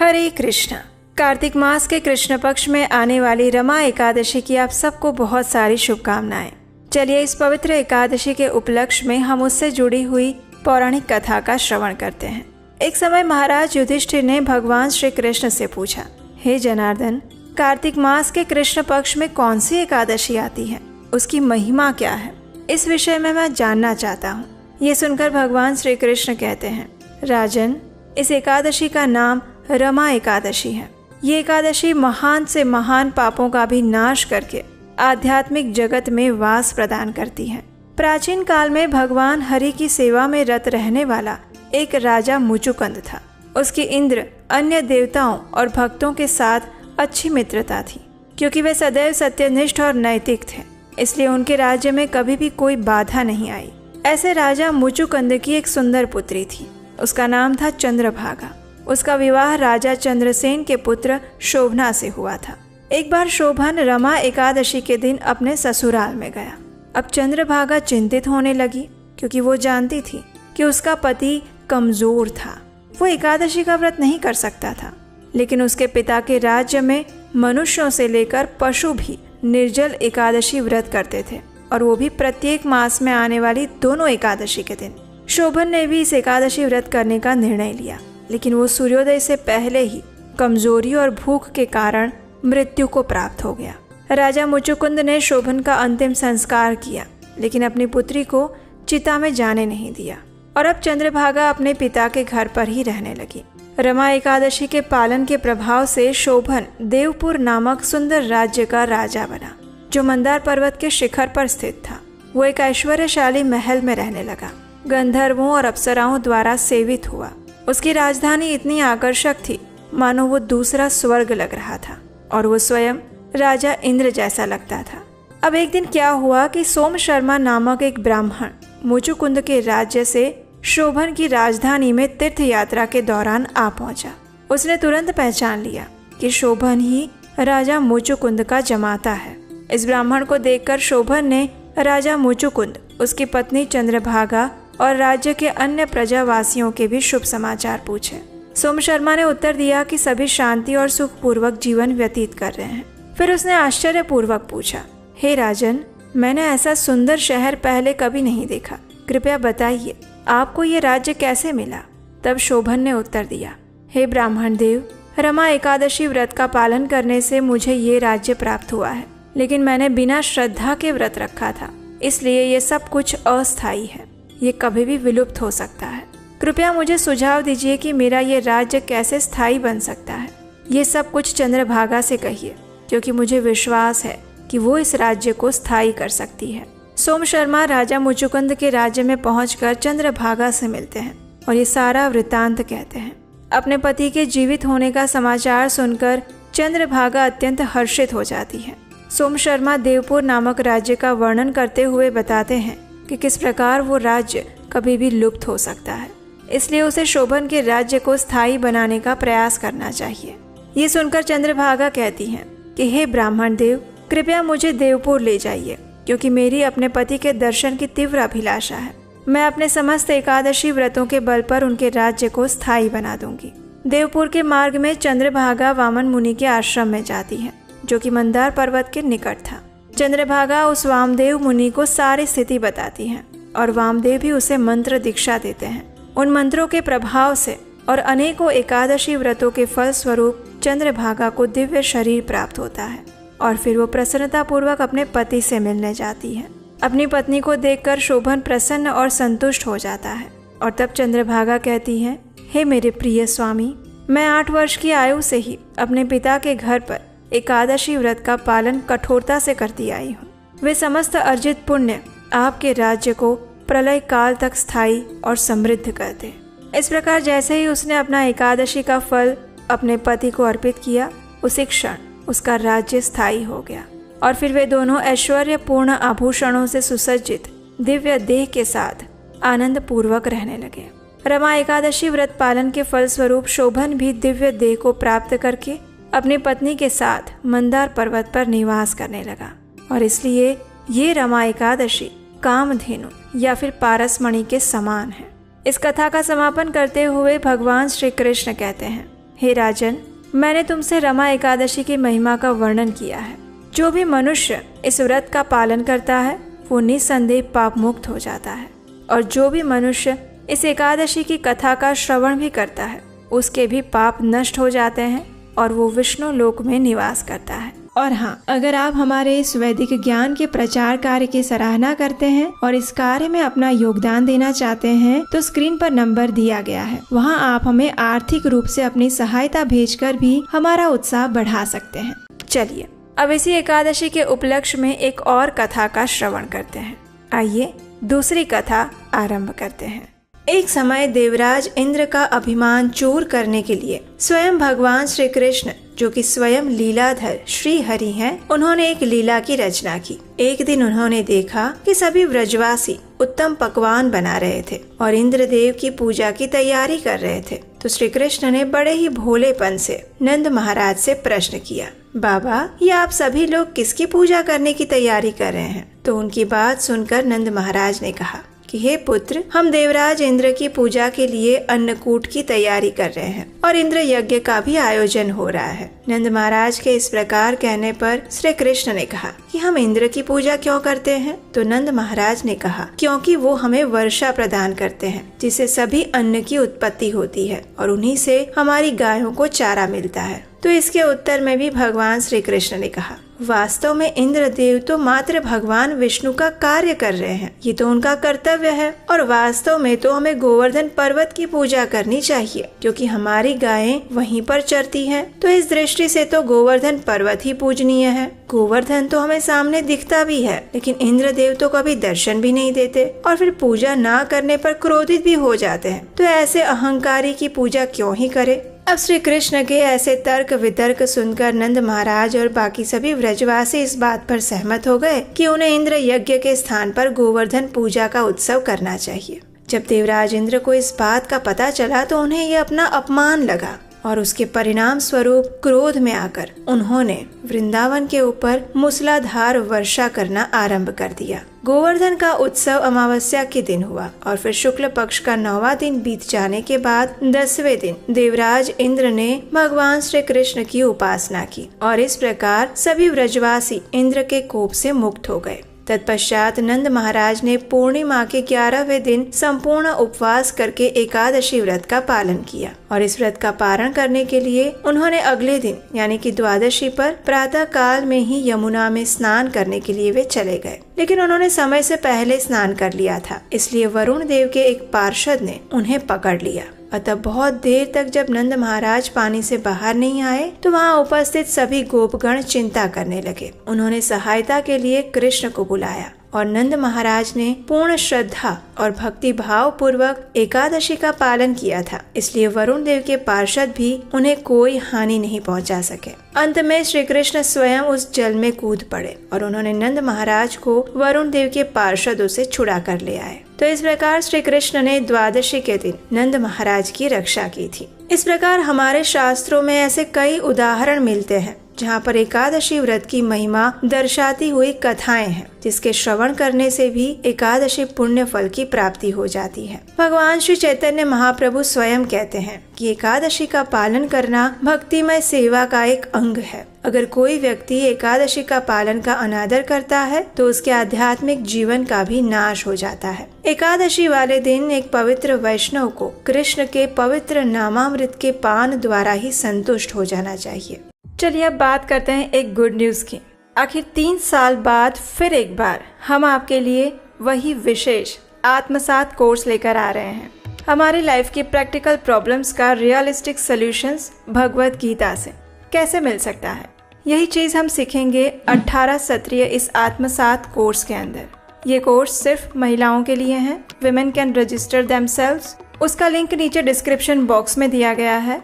हरे कृष्णा। कार्तिक मास के कृष्ण पक्ष में आने वाली रमा एकादशी की आप सबको बहुत सारी शुभकामनाएं। चलिए इस पवित्र एकादशी के उपलक्ष्य में हम उससे जुड़ी हुई पौराणिक कथा का श्रवण करते हैं। एक समय महाराज युधिष्ठिर ने भगवान श्री कृष्ण से पूछा, हे जनार्दन, कार्तिक मास के कृष्ण पक्ष में कौन सी एकादशी आती है, उसकी महिमा क्या है? इस विषय में मैं जानना चाहता हूँ। ये सुनकर भगवान श्री कृष्ण कहते हैं, राजन, इस एकादशी का नाम रमा एकादशी है। ये एकादशी महान से महान पापों का भी नाश करके आध्यात्मिक जगत में वास प्रदान करती है। प्राचीन काल में भगवान हरि की सेवा में रत रहने वाला एक राजा मुचुकुंद था। उसकी इंद्र, अन्य देवताओं और भक्तों के साथ अच्छी मित्रता थी। क्योंकि वे सदैव सत्यनिष्ठ और नैतिक थे, इसलिए उनके राज्य में कभी भी कोई बाधा नहीं आई। ऐसे राजा मुचुकुंद की एक सुंदर पुत्री थी। उसका नाम था चंद्रभागा। उसका विवाह राजा चंद्रसेन के पुत्र शोभना से हुआ था। एक बार शोभन रमा एकादशी के दिन अपने ससुराल में गया। अब चंद्रभागा चिंतित होने लगी, क्योंकि वो जानती थी कि उसका पति कमजोर था। वो एकादशी का व्रत नहीं कर सकता था। लेकिन उसके पिता के राज्य में मनुष्यों से लेकर पशु भी निर्जल एकादशी व्रत करते थे, और वो भी प्रत्येक मास में आने वाली दोनों एकादशी के दिन। शोभन ने भी इस एकादशी व्रत करने का निर्णय लिया, लेकिन वो सूर्योदय से पहले ही कमजोरी और भूख के कारण मृत्यु को प्राप्त हो गया। राजा मुचुकुंद ने शोभन का अंतिम संस्कार किया, लेकिन अपनी पुत्री को चिता में जाने नहीं दिया, और अब चंद्रभागा अपने पिता के घर पर ही रहने लगी। रमा एकादशी के पालन के प्रभाव से शोभन देवपुर नामक सुंदर राज्य का राजा बना, जो मंदार पर्वत के शिखर पर स्थित था। वो एक ऐश्वर्यशाली महल में रहने लगा। गंधर्वों और अप्सराओं द्वारा सेवित हुआ। उसकी राजधानी इतनी आकर्षक थी मानो वो दूसरा स्वर्ग लग रहा था, और वो स्वयं राजा इंद्र जैसा लगता था। अब एक दिन क्या हुआ कि सोम शर्मा नामक एक ब्राह्मण मुचुकुंद के राज्य से शोभन की राजधानी में तीर्थ यात्रा के दौरान आ पहुंचा। उसने तुरंत पहचान लिया कि शोभन ही राजा मुचुकुंद का जमाता है। इस ब्राह्मण को देखकर शोभन ने राजा मुचुकुंद, उसकी पत्नी चंद्रभागा और राज्य के अन्य प्रजावासियों के भी शुभ समाचार पूछे। सोम शर्मा ने उत्तर दिया कि सभी शांति और सुखपूर्वक जीवन व्यतीत कर रहे हैं। फिर उसने आश्चर्यपूर्वक पूछा, हे राजन, मैंने ऐसा सुंदर शहर पहले कभी नहीं देखा। कृपया बताइए, आपको ये राज्य कैसे मिला? तब शोभन ने उत्तर दिया, हे ब्राह्मण देव, रमा एकादशी व्रत का पालन करने से मुझे ये राज्य प्राप्त हुआ है, लेकिन मैंने बिना श्रद्धा के व्रत रखा था, इसलिए ये सब कुछ अस्थायी है। ये कभी भी विलुप्त हो सकता है। कृपया मुझे सुझाव दीजिए कि मेरा ये राज्य कैसे स्थायी बन सकता है। ये सब कुछ चंद्रभागा से कहिए, क्योंकि मुझे विश्वास है कि वो इस राज्य को स्थायी कर सकती है। सोम शर्मा राजा मुचुकुंद के राज्य में पहुंचकर चंद्रभागा से मिलते हैं और ये सारा वृत्तांत कहते हैं। अपने पति के जीवित होने का समाचार सुनकर चंद्रभागा अत्यंत हर्षित हो जाती है। सोम शर्मा देवपुर नामक राज्य का वर्णन करते हुए बताते हैं कि किस प्रकार वो राज्य कभी भी लुप्त हो सकता है, इसलिए उसे शोभन के राज्य को स्थायी बनाने का प्रयास करना चाहिए। ये सुनकर चंद्रभागा कहती हैं कि हे ब्राह्मण देव, कृपया मुझे देवपुर ले जाइए, क्योंकि मेरी अपने पति के दर्शन की तीव्र अभिलाषा है। मैं अपने समस्त एकादशी व्रतों के बल पर उनके राज्य को स्थायी बना दूंगी। देवपुर के मार्ग में चंद्रभागा वामन मुनि के आश्रम में जाती है, जो कि मंदार पर्वत के निकट था। चंद्रभागा उस वामदेव मुनि को सारी स्थिति बताती है, और वामदेव भी उसे मंत्र दीक्षा देते हैं। उन मंत्रों के प्रभाव से और अनेकों एकादशी व्रतों के फल स्वरूप चंद्रभागा को दिव्य शरीर प्राप्त होता है, और फिर वो प्रसन्नता पूर्वक अपने पति से मिलने जाती है। अपनी पत्नी को देखकर शोभन प्रसन्न और संतुष्ट हो जाता है, और तब चंद्रभागा कहती है, हे मेरे प्रिय स्वामी, मैं 8 वर्ष की आयु से ही अपने पिता के घर पर एकादशी व्रत का पालन कठोरता से करती आई हूँ। वे समस्त अर्जित पुण्य आपके राज्य को प्रलय काल तक स्थायी और समृद्ध कर दे। इस प्रकार जैसे ही उसने अपना एकादशी का फल अपने पति को अर्पित किया, उसी क्षण उसका राज्य स्थायी हो गया, और फिर वे दोनों ऐश्वर्यपूर्ण आभूषणों से सुसज्जित दिव्य देह के साथ आनंद पूर्वक रहने लगे। रमा एकादशी व्रत पालन के फल स्वरूप शोभन भी दिव्य देह को प्राप्त करके अपनी पत्नी के साथ मंदार पर्वत पर निवास करने लगा, और इसलिए ये रमा एकादशी कामधेनु या फिर पारसमणि के समान है। इस कथा का समापन करते हुए भगवान श्री कृष्ण कहते हैं, हे राजन, मैंने तुमसे रमा एकादशी की महिमा का वर्णन किया है। जो भी मनुष्य इस व्रत का पालन करता है वो निसंदेह पाप मुक्त हो जाता है, और जो भी मनुष्य इस एकादशी की कथा का श्रवण भी करता है उसके भी पाप नष्ट हो जाते हैं और वो विष्णु लोक में निवास करता है। और हाँ, अगर आप हमारे इस वैदिक ज्ञान के प्रचार कार्य की सराहना करते हैं और इस कार्य में अपना योगदान देना चाहते हैं तो स्क्रीन पर नंबर दिया गया है, वहाँ आप हमें आर्थिक रूप से अपनी सहायता भेजकर भी हमारा उत्साह बढ़ा सकते हैं। चलिए अब इसी एकादशी के उपलक्ष्य में एक और कथा का श्रवण करते हैं। आइए दूसरी कथा आरंभ करते हैं। एक समय देवराज इंद्र का अभिमान चूर करने के लिए स्वयं भगवान श्री कृष्ण, जो कि स्वयं लीलाधर श्री हरि हैं, उन्होंने एक लीला की रचना की। एक दिन उन्होंने देखा कि सभी व्रजवासी उत्तम पकवान बना रहे थे और इंद्रदेव की पूजा की तैयारी कर रहे थे। तो श्री कृष्ण ने बड़े ही भोलेपन से नंद महाराज से प्रश्न किया, बाबा, ये आप सभी लोग किसकी पूजा करने की तैयारी कर रहे हैं? तो उनकी बात सुनकर नंद महाराज ने कहा कि हे पुत्र, हम देवराज इंद्र की पूजा के लिए अन्नकूट की तैयारी कर रहे हैं और इंद्र यज्ञ का भी आयोजन हो रहा है। नंद महाराज के इस प्रकार कहने पर श्री कृष्ण ने कहा कि हम इंद्र की पूजा क्यों करते हैं? तो नंद महाराज ने कहा, क्योंकि वो हमें वर्षा प्रदान करते हैं, जिससे सभी अन्न की उत्पत्ति होती है और उन्हीं से हमारी गायों को चारा मिलता है। तो इसके उत्तर में भी भगवान श्री कृष्ण ने कहा, वास्तव में इंद्रदेव तो मात्र भगवान विष्णु का कार्य कर रहे हैं, ये तो उनका कर्तव्य है। और वास्तव में तो हमें गोवर्धन पर्वत की पूजा करनी चाहिए, क्योंकि हमारी गायें वहीं पर चरती हैं। तो इस दृष्टि से तो गोवर्धन पर्वत ही पूजनीय है। गोवर्धन तो हमें सामने दिखता भी है, लेकिन इंद्रदेव तो कभी दर्शन भी नहीं देते और फिर पूजा ना करने पर क्रोधित भी हो जाते हैं। तो ऐसे अहंकारी की पूजा क्यों ही करे? अब श्री कृष्ण के ऐसे तर्क वितर्क सुनकर नंद महाराज और बाकी सभी व्रजवासी इस बात पर सहमत हो गए कि उन्हें इंद्र यज्ञ के स्थान पर गोवर्धन पूजा का उत्सव करना चाहिए। जब देवराज इंद्र को इस बात का पता चला तो उन्हें ये अपना अपमान लगा और उसके परिणाम स्वरूप क्रोध में आकर उन्होंने वृंदावन के ऊपर मूसलाधार वर्षा करना आरंभ कर दिया। गोवर्धन का उत्सव अमावस्या के दिन हुआ और फिर शुक्ल पक्ष का 9वां दिन बीत जाने के बाद 10वें दिन देवराज इंद्र ने भगवान श्री कृष्ण की उपासना की और इस प्रकार सभी व्रजवासी इंद्र के कोप से मुक्त हो गए। तत्पश्चात नंद महाराज ने पूर्णिमा के 11वें दिन संपूर्ण उपवास करके एकादशी व्रत का पालन किया और इस व्रत का पारण करने के लिए उन्होंने अगले दिन यानी कि द्वादशी पर प्रातः काल में ही यमुना में स्नान करने के लिए वे चले गए। लेकिन उन्होंने समय से पहले स्नान कर लिया था, इसलिए वरुण देव के एक पार्षद ने उन्हें पकड़ लिया। अतः बहुत देर तक जब नंद महाराज पानी से बाहर नहीं आए तो वहाँ उपस्थित सभी गोपगण चिंता करने लगे। उन्होंने सहायता के लिए कृष्ण को बुलाया और नंद महाराज ने पूर्ण श्रद्धा और भक्ति भाव पूर्वक एकादशी का पालन किया था, इसलिए वरुण देव के पार्षद भी उन्हें कोई हानि नहीं पहुंचा सके। अंत में श्री कृष्ण स्वयं उस जल में कूद पड़े और उन्होंने नंद महाराज को वरुण देव के पार्षदों से छुड़ा कर ले आए। तो इस प्रकार श्री कृष्ण ने द्वादशी के दिन नंद महाराज की रक्षा की थी। इस प्रकार हमारे शास्त्रों में ऐसे कई उदाहरण मिलते हैं जहाँ पर एकादशी व्रत की महिमा दर्शाती हुई कथाएं हैं, जिसके श्रवण करने से भी एकादशी पुण्य फल की प्राप्ति हो जाती है। भगवान श्री चैतन्य महाप्रभु स्वयं कहते हैं कि एकादशी का पालन करना भक्तिमय सेवा का एक अंग है। अगर कोई व्यक्ति एकादशी का पालन का अनादर करता है तो उसके आध्यात्मिक जीवन का भी नाश हो जाता है। एकादशी वाले दिन एक पवित्र वैष्णव को कृष्ण के पवित्र नामामृत के पान द्वारा ही संतुष्ट हो जाना चाहिए। चलिए अब बात करते हैं एक गुड न्यूज की। आखिर 3 साल बाद फिर एक बार हम आपके लिए वही विशेष आत्मसात कोर्स लेकर आ रहे हैं। हमारी लाइफ की प्रैक्टिकल प्रॉब्लम्स का रियलिस्टिक सॉल्यूशंस भगवत गीता से कैसे मिल सकता है, यही चीज हम सीखेंगे 18 सत्रीय इस आत्मसात कोर्स के अंदर। ये कोर्स सिर्फ महिलाओं के लिए है। Women can register themselves. उसका लिंक नीचे डिस्क्रिप्शन बॉक्स में दिया गया है।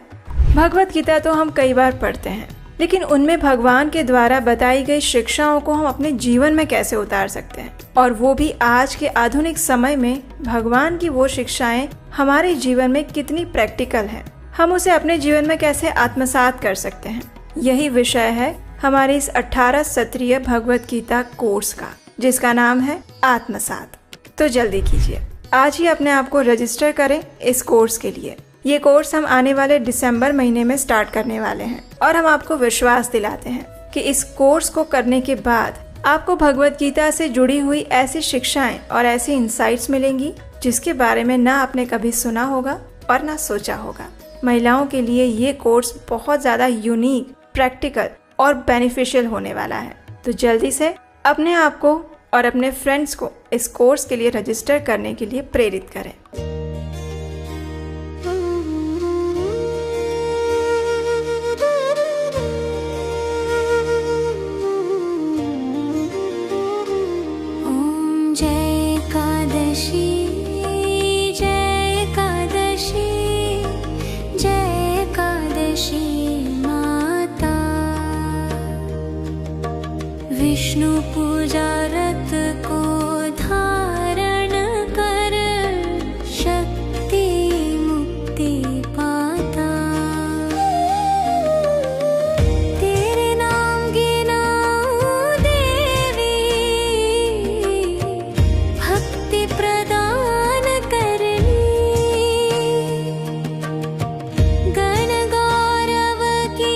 भगवत गीता तो हम कई बार पढ़ते हैं, लेकिन उनमें भगवान के द्वारा बताई गई शिक्षाओं को हम अपने जीवन में कैसे उतार सकते हैं, और वो भी आज के आधुनिक समय में भगवान की वो शिक्षाएं हमारे जीवन में कितनी प्रैक्टिकल हैं, हम उसे अपने जीवन में कैसे आत्मसात कर सकते हैं। यही विषय है हमारे इस 18 सत्रीय भगवत गीता कोर्स का, जिसका नाम है आत्मसात। तो जल्दी कीजिए, आज ही अपने आप को रजिस्टर करें इस कोर्स के लिए। ये कोर्स हम आने वाले दिसंबर महीने में स्टार्ट करने वाले हैं और हम आपको विश्वास दिलाते हैं कि इस कोर्स को करने के बाद आपको भगवत गीता से जुड़ी हुई ऐसी शिक्षाएं और ऐसी इंसाइट्स मिलेंगी जिसके बारे में ना आपने कभी सुना होगा और ना सोचा होगा। महिलाओं के लिए ये कोर्स बहुत ज़्यादा यूनिक, प्रैक्टिकल और बेनिफिशियल होने वाला है। तो जल्दी से अपने आप को और अपने फ्रेंड्स को इस कोर्स के लिए रजिस्टर करने के लिए प्रेरित करें। विष्णु पूजा रत को धारण कर शक्ति मुक्ति पाता। तेरे नाम गिनाऊं देवी, भक्ति प्रदान करनी। गण गौरव की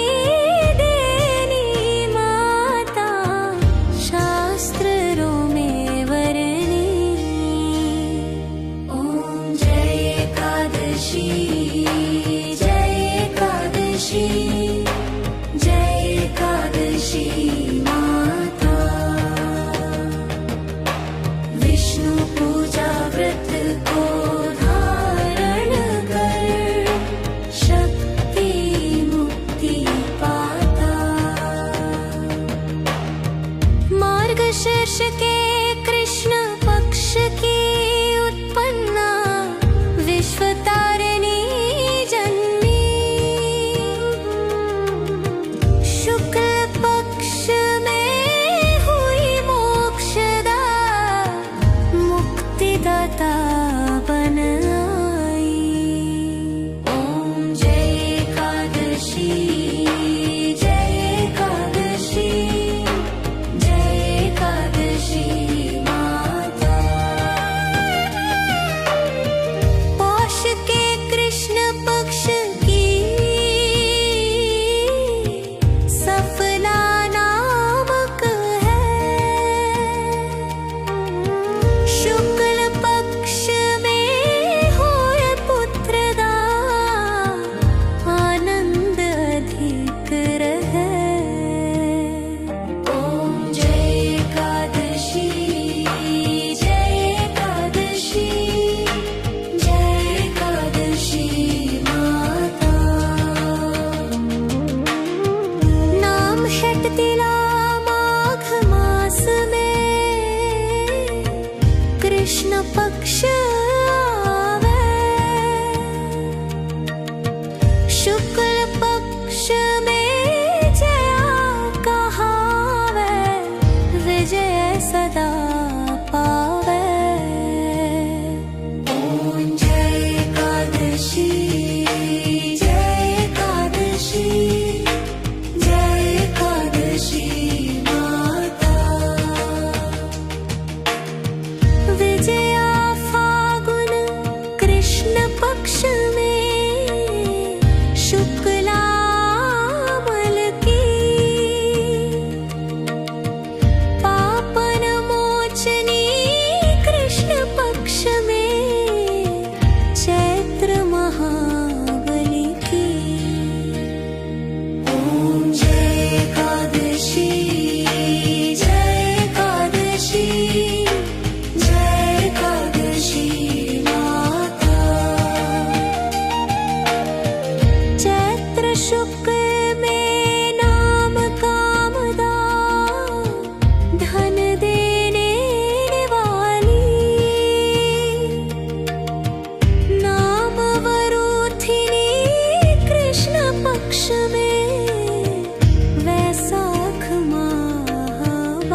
देनी माता, शास्त्रों में वरनी। ओम जय एकादशी, जय एकादशी, जय एकादशी माता। विष्णु पूजा व्रत को धारण कर शक्ति मुक्ति पाता। मार्गशीर्ष के कृष्ण पक्ष की उत्पन्ना विश्वतारिणी जन्मी। शुक्ल पक्ष में हुई मोक्षदा, मुक्तिदाता बन आई। ओम जय एकादशी, जय एकादशी, जय एकादशी माता। पौष के कृष्ण पक्ष की सफला नामक है। शुक्ल पक्ष में होए पुत्रदा, आनंद अधिक रहे। ओम जय एकादशी, जय एकादशी, जय एकादशी माता। नाम षटतिला माघ मास में कृष्ण पक्ष आवे। शुक्ल पक्ष में जया कहावे, विजय सदा पावे। ओम जय एकादशी, जय एकादशी, जय एकादशी माता। विजया फागुन कृष्ण पक्ष में शुक्ला मल की। पापन मोचनी कृष्ण पक्ष में चैत्र महाबली की। ओम जय एकादशी, जय एकादशी, जय एकादशी माता। चैत्र शुक्ल में नाम कामदा, धन देने वाली। नाम वरुथिनी कृष्ण पक्ष में वैशाख माहवाली।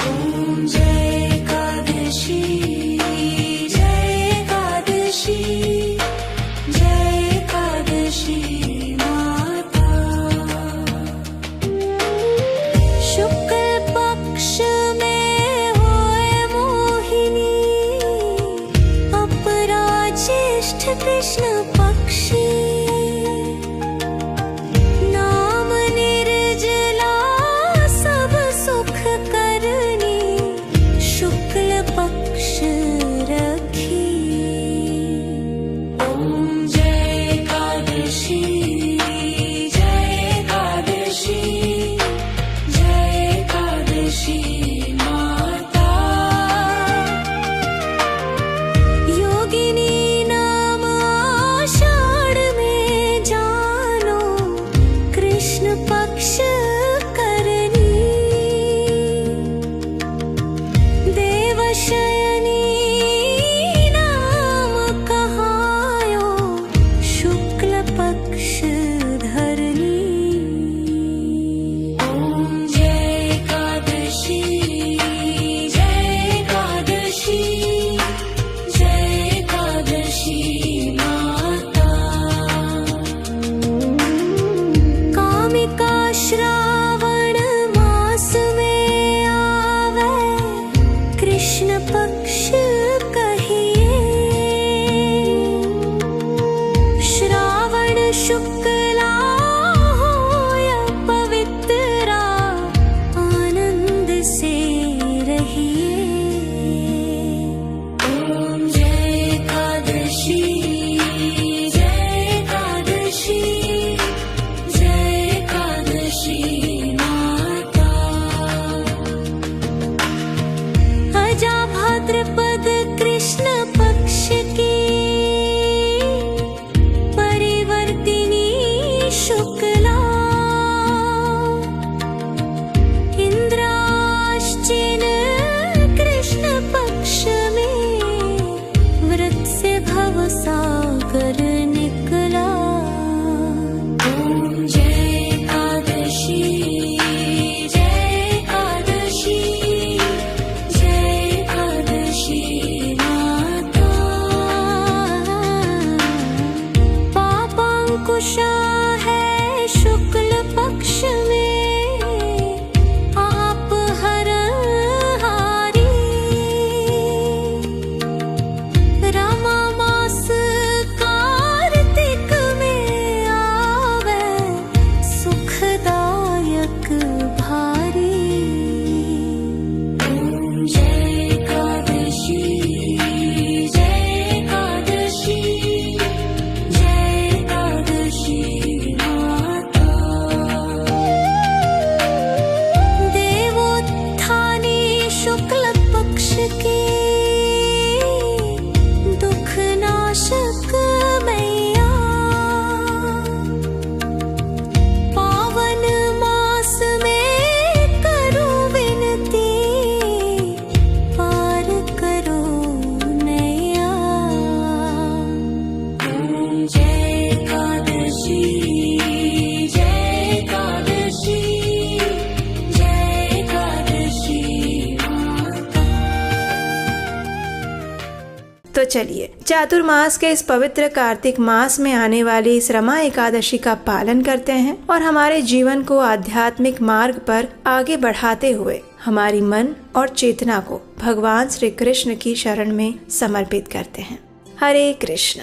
ओम जय एकादशी, जय एकादशी, जय एकादशी श्रावण मास में आवे कृष्ण पक्ष कहिए, श्रावण शुक्ला होय पवित्रा आनंद से रहिए। ओम जय एकादशी, जय एकादशी, जय एकादशी माता। अजा भाद्रपद कृष्ण पक्ष की परिवर्तिनी शुक्ला, इंद्राश्चिन कृष्ण पक्ष में व्रत से भव सागर निकला। ओम जय एकादशी, जय एकादशी, जय एकादशी माता। पापांकुशा है शुक्ल पक्ष में आप हरहारी, रमा मास कार्तिक में आवे सुखदायक भारी। ओम जय एकादशी, जय एकादशी, जय एकादशी माता। देवोत्थानी शुक्ल पक्ष की दुख नाशक मैया, पावन मास में करूं विनती पार करो नैया। ओम जय एकादशी, जय एकादशी, जय एकादशी माता। तो चलिए चातुर्मास के इस पवित्र कार्तिक मास में आने वाली इस रमा एकादशी का पालन करते हैं और हमारे जीवन को आध्यात्मिक मार्ग पर आगे बढ़ाते हुए हमारी मन और चेतना को भगवान श्री कृष्ण की शरण में समर्पित करते हैं। हरे कृष्ण।